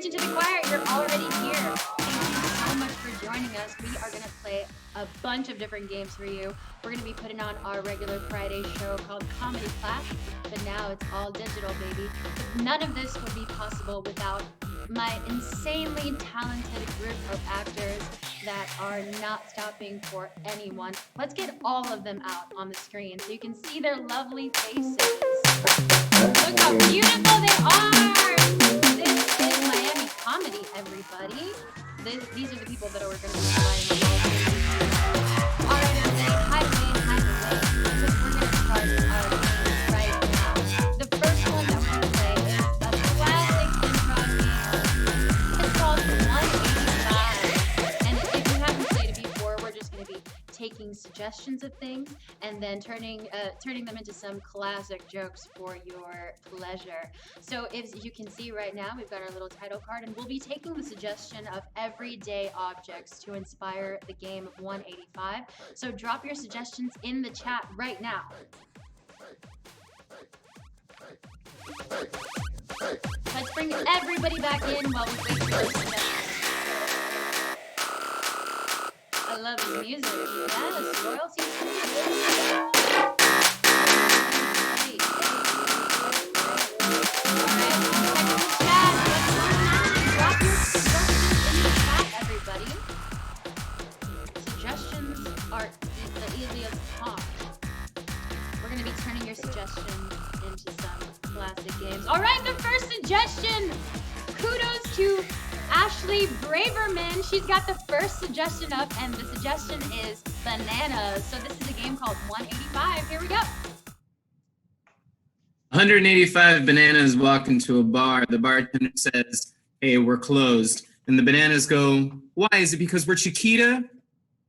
preaching to the choir. You're already here. Thank you so much for joining us. We are going to play a bunch of different games for you. We're going to be putting on our regular Friday show called Comedy Clash, but now it's all digital, baby. None of this would be possible without my insanely talented group of actors that are not stopping for anyone. Let's get all of them out on the screen so you can see their lovely faces. Look how beautiful they are! This is Miami Comedy, everybody. These are the people that are going to be flying the world. All right, I'm saying hi, Wayne, hi, Wayne, because we're going to start our game right now. The first one that we're going to play is the classic improv game. It's called 185. And if you haven't played it before, we're just going to be taking suggestions of things and then turning them into some classic jokes for your pleasure. So as you can see right now, we've got our little title card, and we'll be taking the suggestion of everyday objects to inspire the game of 185. So drop your suggestions in the chat right now. Let's bring everybody back in while we wait for those suggestions. I love the music. Yes, royalty. Drop your suggestions in the chat, everybody. Suggestions are the easiest part. We're going to be turning your suggestions into some classic games. All right, the first suggestion. Kudos to Ashley Braverman. She's got the first suggestion up, and the suggestion is bananas. So this is a game called 185. Here we go. 185 bananas walk into a bar. The bartender says, "Hey, we're closed." And the bananas go, "Why? Is it because we're Chiquita?"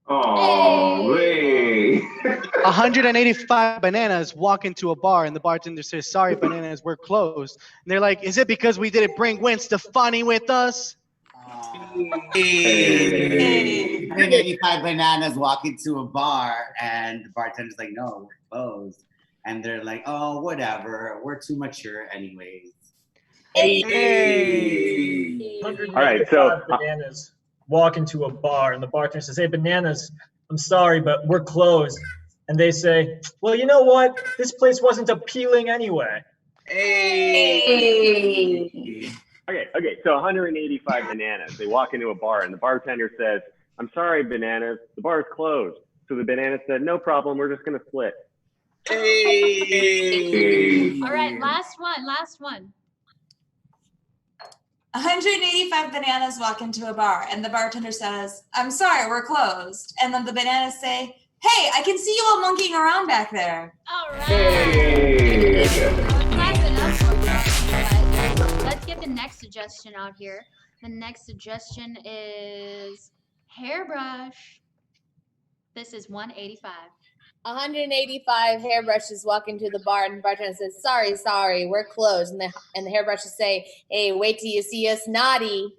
Oh, hey. 185 bananas walk into a bar, and the bartender says, "Sorry, bananas, we're closed." And they're like, "Is it because we didn't bring Gwen Stefani with us?" Hey. 185 bananas walk into a bar, and the bartender's like, "No, we're closed." And they're like, "Oh, whatever. We're too mature anyways." Hey. All right, so bananas walk into a bar, and the bartender says, "Hey, bananas, I'm sorry, but we're closed." And they say, "Well, you know what? This place wasn't appealing anyway." Hey. Okay, so 185 bananas. They walk into a bar, and the bartender says, "I'm sorry, bananas, the bar's closed." So the banana said, "No problem, we're just going to split." Hey. All right, last one. 185 bananas walk into a bar, and the bartender says, "I'm sorry, we're closed." And then the bananas say, "Hey, I can see you all monkeying around back there." All right. Hey. Clap it up for you. Let's get the next suggestion out here. The next suggestion is hairbrush. This is 185. 185 hairbrushes walk into the bar, and the bartender says, sorry, we're closed. And the hairbrushes say, "Hey, wait till you see us naughty."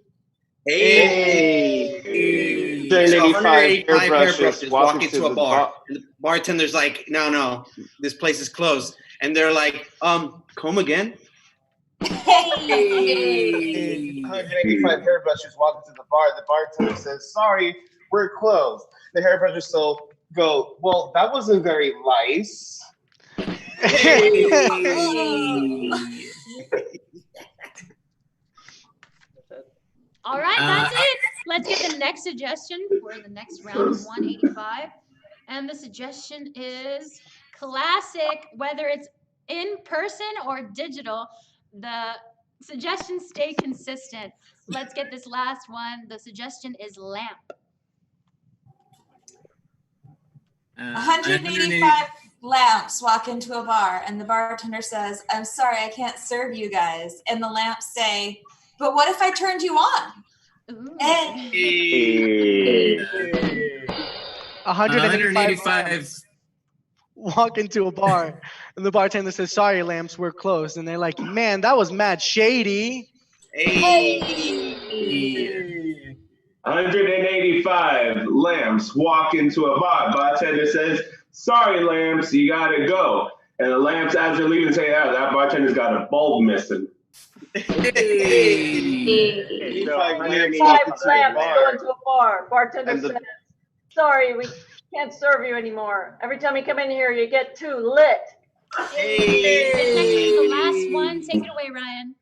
Hey. 185 hairbrushes walk into a bar. And the bartender's like, no, this place is closed. And they're like, come again? Hey. 185 hairbrushes walk into the bar. The bartender says, "Sorry, we're closed." The hairbrushers go, "Well, that wasn't very nice." Hey. All right, that's it. Let's get the next suggestion for the next round of 185. And the suggestion is classic, whether it's in person or digital. The suggestions stay consistent. Let's get this last one. The suggestion is lamp. 185 lamps walk into a bar, and the bartender says, "I'm sorry, I can't serve you guys." And the lamps say, "But what if I turned you on?" Hey. 185 walk into a bar, and the bartender says, "Sorry, lamps, we're closed." And they're like, "Man, that was mad shady." Hey. 185 lamps walk into a bar. Bartender says, "Sorry, lamps, you gotta go." And the lamps, as they're leaving, say, "Yeah, that bartender's got a bulb missing." Okay, so 85 lambs 185 walking to a Lambs bar. going to a bar. Bartender And the- says, sorry, we can't serve you anymore. Every time you come in here, you get too lit. It's actually the last one. Take it away, Ryan.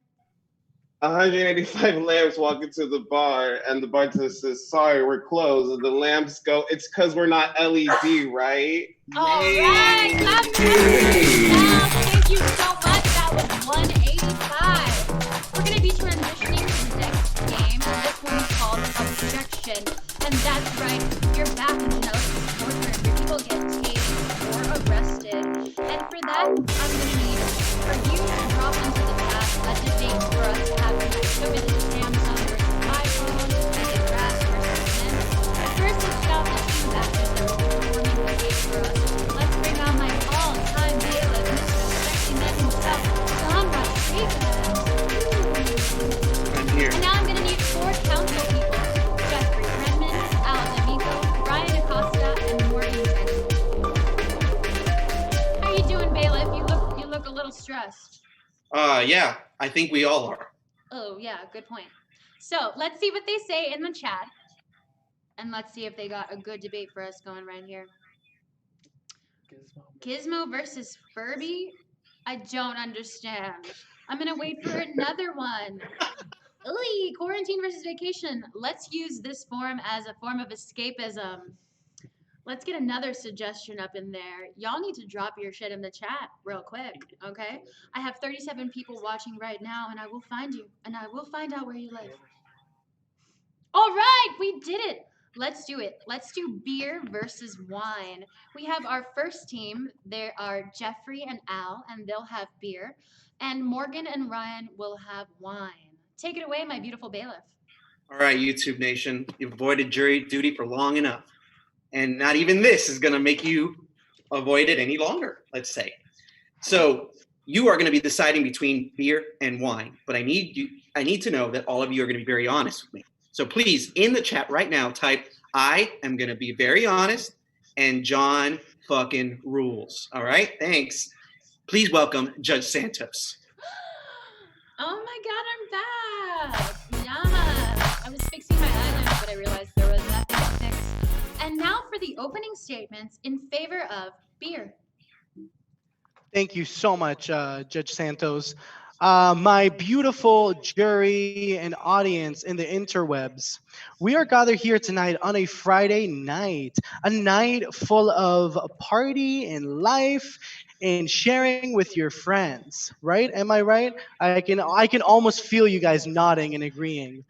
185 lambs walk into the bar, and the bartender says, sorry, we're closed. And the lambs go, it's because we're not LED, right? All right, clap for everybody. Now, thank you so much. That was 185. We're going to be transitioning to the next game. This one is called Objection. And that's right, you're back in Jannelys' courtroom where people get tased or arrested. And for that, I'm going to need for you to drop into the chat a debate for us to have tonight. So is it Samsung versus iPhone? Is it grass versus men? First, let's shout the two actors that will be performing the game for us. Let's bring on my all-time bailiff, Mr. Sexy Man himself, John Rodriguez. I'm here. And now I'm going to need 4 council people. Jeffrey Redmond, Al D'Amico, Brian Acosta, and Morgan Jennings. How you doing, bailiff? You look a little stressed. Yeah, I think we all are. Oh, yeah, good point. So let's see what they say in the chat. And let's see if they got a good debate for us going right here. Gizmo versus Furby? I don't understand. I'm going to wait for another one. Ooh, quarantine versus vacation. Let's use this form as a form of escapism. Let's get another suggestion up in there. Y'all need to drop your shit in the chat real quick, okay? I have 37 people watching right now, and I will find you, and I will find out where you live. All right, we did it. Let's do it. Let's do beer versus wine. We have our first team. There are Jeffrey and Al, and they'll have beer. And Morgan and Ryan will have wine. Take it away, my beautiful bailiff. All right, YouTube Nation, you've avoided jury duty for long enough. And not even this is going to make you avoid it any longer, let's say. So you are going to be deciding between beer and wine. But I need to know that all of you are going to be very honest with me. So please, in the chat right now, type, I am going to be very honest, and John fucking rules. All right? Thanks. Please welcome Judge Santos. Oh my God, I'm back. Yeah. I was fixing my eyeliner, but I realized there was nothing to fix. And now for the opening statements in favor of beer. Thank you so much, Judge Santos. My beautiful jury and audience in the interwebs, we are gathered here tonight on a Friday night, a night full of party and life and sharing with your friends, right? Am I right? I can almost feel you guys nodding and agreeing.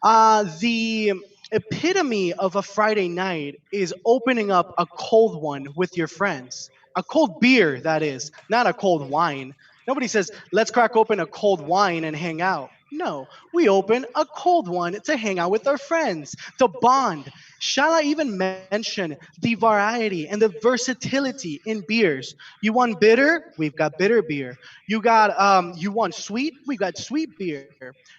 The epitome of a Friday night is opening up a cold one with your friends. A cold beer, that is, not a cold wine. Nobody says, let's crack open a cold wine and hang out. No, we open a cold one to hang out with our friends, to bond. Shall I even mention the variety and the versatility in beers? You want bitter? We've got bitter beer. You want sweet? We got sweet beer.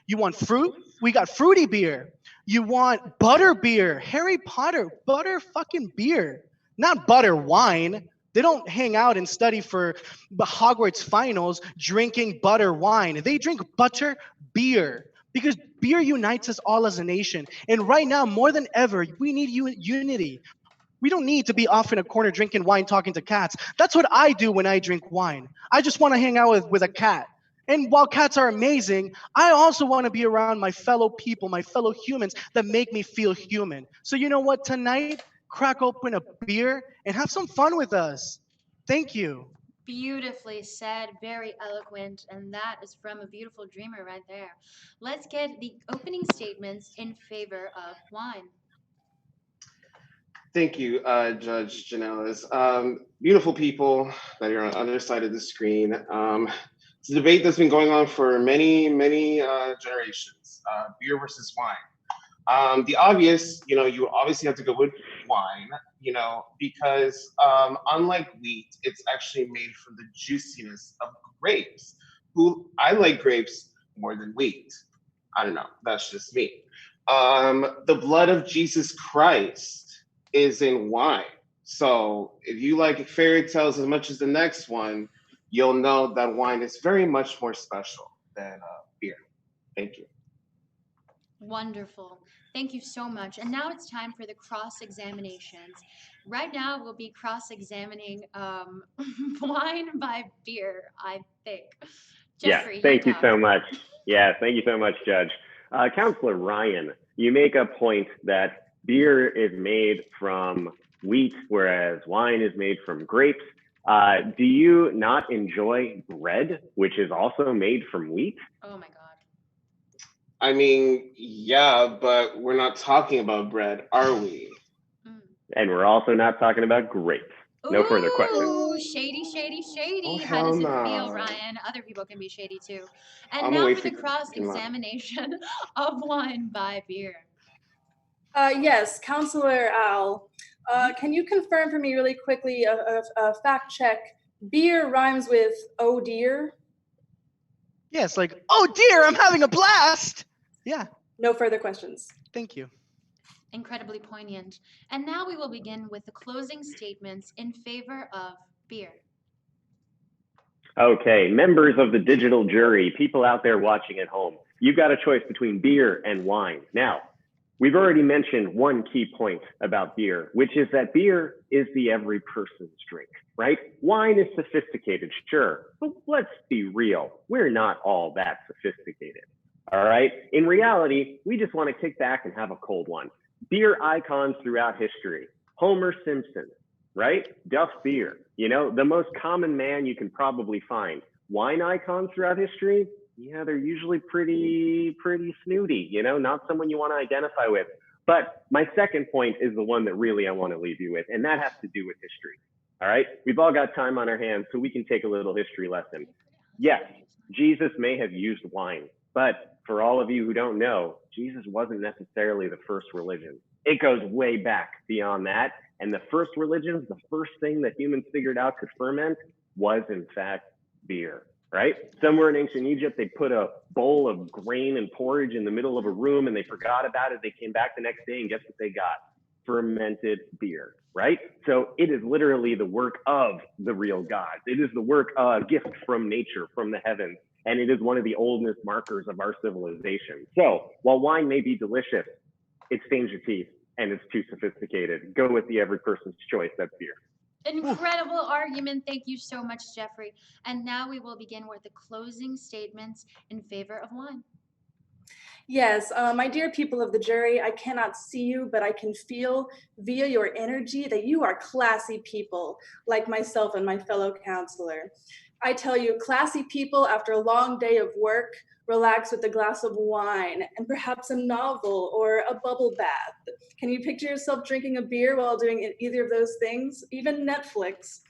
You want fruit? We got fruity beer. You want butter beer? Harry Potter, butter fucking beer. Not butter wine. They don't hang out and study for the Hogwarts finals drinking butter wine. They drink butter beer because beer unites us all as a nation. And right now, more than ever, we need unity. We don't need to be off in a corner drinking wine, talking to cats. That's what I do when I drink wine. I just want to hang out with a cat. And while cats are amazing, I also want to be around my fellow people, my fellow humans that make me feel human. So you know what? Tonight, crack open a beer and have some fun with us. Thank you. Beautifully said, very eloquent, and that is from a beautiful dreamer right there. Let's get the opening statements in favor of wine. Thank you, Judge Jannelys. Beautiful people that are on the other side of the screen. It's a debate that's been going on for many generations, beer versus wine. The obvious, you obviously have to go with wine, because unlike wheat, it's actually made from the juiciness of grapes. I like grapes more than wheat. I don't know, that's just me. The blood of Jesus Christ is in wine. So if you like fairy tales as much as the next one, you'll know that wine is very much more special. than beer. Thank you. Wonderful. Thank you so much. And now it's time for the cross-examinations. Right now, we'll be cross-examining wine by beer, I think. Yes, Jeffrey, thank you talk. so much. Yeah, thank you so much, Judge. Counselor Ryan, you make a point that beer is made from wheat, whereas wine is made from grapes. Do you not enjoy bread, which is also made from wheat? Oh my God. I mean, yeah, but we're not talking about bread, are we? And we're also not talking about grapes. No further questions. Ooh, shady, shady, shady. Oh, How does it hell feel, no. Ryan? Other people can be shady too. And I'm now away for the from the cross-examination of wine by beer. Yes, Counselor Al, can you confirm for me really quickly a fact check? Beer rhymes with oh dear? Yes, like, oh dear, I'm having a blast. Yeah. No further questions. Thank you. Incredibly poignant. And now we will begin with the closing statements in favor of beer. Okay, members of the digital jury, people out there watching at home, you've got a choice between beer and wine. Now, we've already mentioned one key point about beer, which is that beer is the every person's drink, right? Wine is sophisticated, sure, but let's be real. We're not all that sophisticated, all right? In reality, we just want to kick back and have a cold one. Beer icons throughout history, Homer Simpson, right? Duff Beer, you know, the most common man you can probably find. Wine icons throughout history, yeah, they're usually pretty snooty, you know, not someone you want to identify with. But my second point is the one that really I want to leave you with, and that has to do with history. All right, we've all got time on our hands, so we can take a little history lesson. Yes, Jesus may have used wine, but for all of you who don't know, Jesus wasn't necessarily the first religion. It goes way back beyond that. And the first religions, the first thing that humans figured out could ferment was in fact beer, right? Somewhere in ancient Egypt, they put a bowl of grain and porridge in the middle of a room and they forgot about it. They came back the next day and guess what they got? Fermented beer, right? So it is literally the work of the real gods. It is the work, gift from nature, from the heavens. And it is one of the oldest markers of our civilization. So while wine may be delicious, it stains your teeth and it's too sophisticated. Go with the every person's choice, that's beer. Incredible argument. Thank you so much, Jeffrey. And now we will begin with the closing statements in favor of wine. Yes, my dear people of the jury, I cannot see you, but I can feel via your energy that you are classy people, like myself and my fellow counselor. I tell you, classy people after a long day of work relax with a glass of wine and perhaps a novel or a bubble bath. Can you picture yourself drinking a beer while doing either of those things? Even Netflix.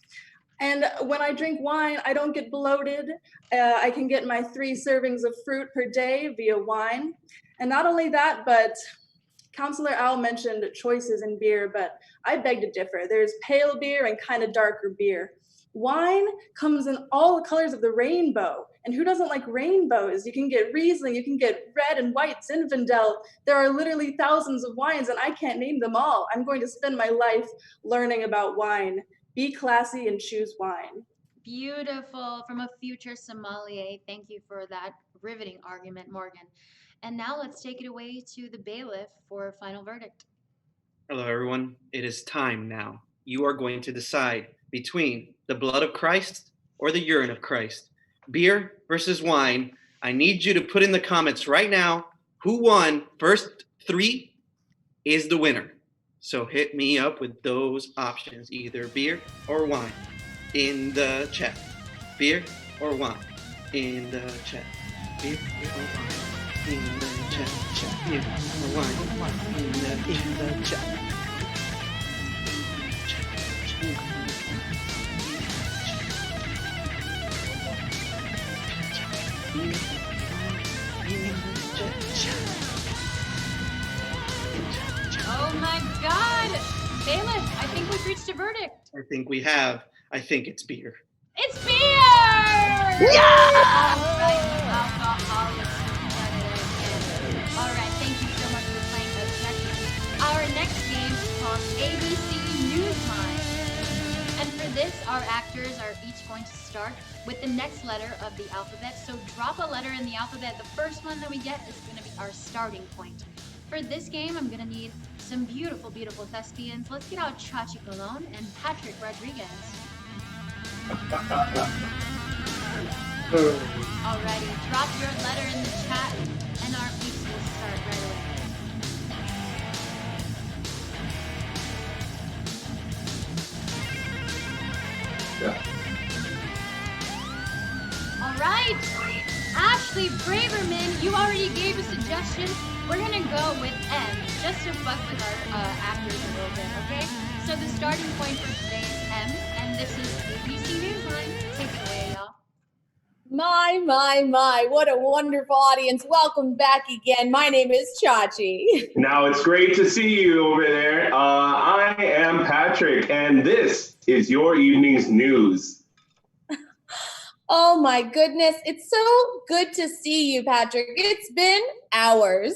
And when I drink wine, I don't get bloated. I can get my 3 servings of fruit per day via wine. And not only that, but Counselor Al mentioned choices in beer, but I beg to differ. There's pale beer and kind of darker beer. Wine comes in all the colors of the rainbow. And who doesn't like rainbows? You can get Riesling, you can get red and white Zinfandel. There are literally thousands of wines and I can't name them all. I'm going to spend my life learning about wine. Be classy and choose wine. Beautiful. From a future sommelier. Thank you for that riveting argument, Morgan. And now let's take it away to the bailiff for a final verdict. Hello, everyone. It is time now. You are going to decide between the blood of Christ or the urine of Christ. Beer versus wine. I need you to put in the comments right now who won. First 3 is the winner. So hit me up with those options, either beer or wine in the chat. Beer or wine in the chat. Beer or wine in the chat. Beer or wine in the chat. Oh my God! Bailiff, I think we've reached a verdict. I think we have. I think it's beer. It's beer! All right, thank you so much for playing Objection. Our next game is called ABC News Line. And for this, our actors are each going to start with the next letter letter of the alphabet. So drop a letter in the alphabet. The first one that we get is going to be our starting point. For this game, I'm going to need some beautiful, beautiful thespians. Let's get out Chachi Colon and Patrick Rodriguez. Alrighty, drop your letter in the chat and our peeps will start right away. All right, Ashley Braverman, you already gave a suggestion. We're gonna go with M, just to fuck with our actors a little bit, okay? So the starting point for today is M, and this is ABC Newsline. Take it away, y'all. My, what a wonderful audience. Welcome back again. My name is Chachi. Now it's great to see you over there. I am Patrick, and this is your evening's news. Oh my goodness. It's so good to see you, Patrick. It's been hours.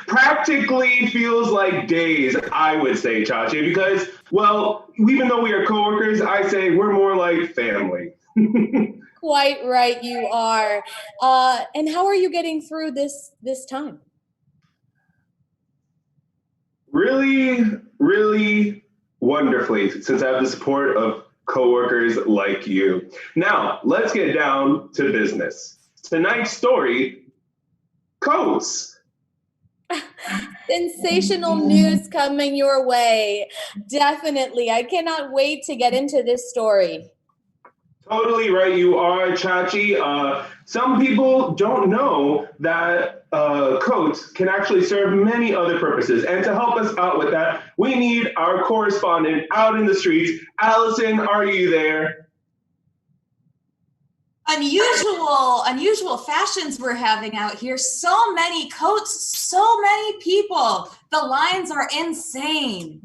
Practically feels like days, I would say, Chachi, because, well, even though we are coworkers, I say we're more like family. Quite right, you are. And how are you getting through this time? Really, really wonderfully, since I have the support of coworkers like you. Now, let's get down to business. Tonight's story, coats. Sensational news coming your way. Definitely. I cannot wait to get into this story. Totally right, you are, Chachi. Some people don't know that coats can actually serve many other purposes. And to help us out with that, we need our correspondent out in the streets. Allison, are you there? Unusual fashions we're having out here. So many coats, so many people. The lines are insane.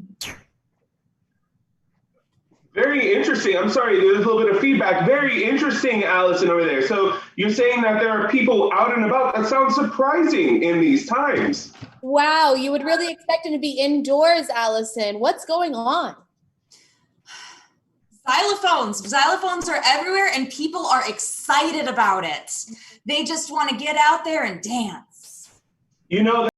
Very interesting. I'm sorry, there's a little bit of feedback. Very interesting, Allison, over there. So you're saying that there are people out and about. That sounds surprising in these times. Wow, you would really expect them to be indoors, Allison. What's going on? Xylophones are everywhere and people are excited about it. They just want to get out there and dance. You know,